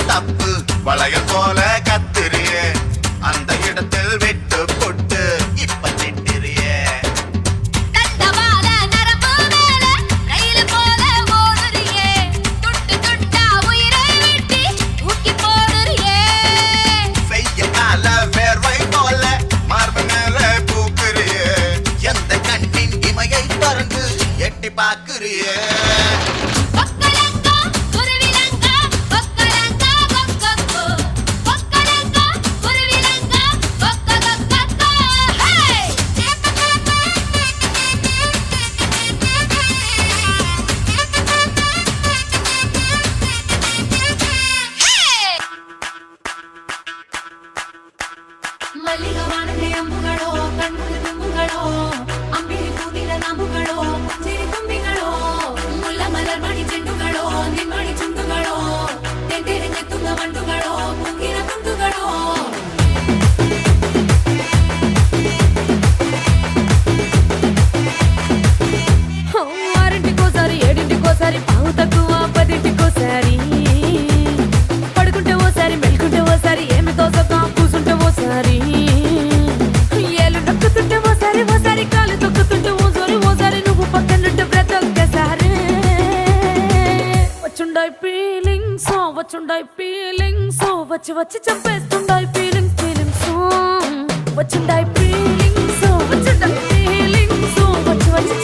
தப்பு வளையல் போல கத்திரியே அந்த இடத்தில் விட்டு போட்டு இப்ப திட்டிரியே தண்டவாள நரம்பு மேல ரயில் போல ஓடுறியே துட்டு துண்டா உயிரை விட்டு தூக்கி போடுறியே வெயிலால வேர்வை போல மார்பு மேல பூக்குறியே எந்த கண்ணின் இமையை திறந்து எட்டி பாக்குறியே ಮಲ್ಲಿಗವಾನದೆ ಅಂಬುಗಳೋ ಕಣ್ಣು ತುಂಬುಗಳೋ ಅಂಬಿಲಿ ಕೂದಿನ ನಾಮುಗಳೋ ಚಿರಿ ತುಂಬಿಗಳೋ ಮುಲ್ಲ ಮಲರ್ ಮಣಿ ಚೆಂಡುಗಳೋ ನಿಮ್ಮಣಿ ಚುಂಡುಗಳೋ ತೆಂದೆರೆಗೆ ತುಂಗ ಮಂಡುಗಳೋ ಮುಗಿನ ತುಂಡುಗಳೋ ఆరింటికోసారి ఏడింటికోసారి పావు తక్కువ పదింటికోసారి పడుకుంటే ఓసారి మెలుకుంటే ఓసారి ఏమి తోసక కూసుంటే ఓసారి ఏలు నొక్కుతుంటే ఓసారి ఓసారి కాలు తొక్కుతుంటే ఓసారి నువ్వు పక్కనుంటే ప్రతి ఒక్కసారి వచ్చుండాయి ఫీలింగ్స్ వచ్చి వచ్చి చంపేస్తుండాయి ఫీలింగ్స్ వచ్చుండాయి ఫీలింగ్స్ వచ్చి వచ్చి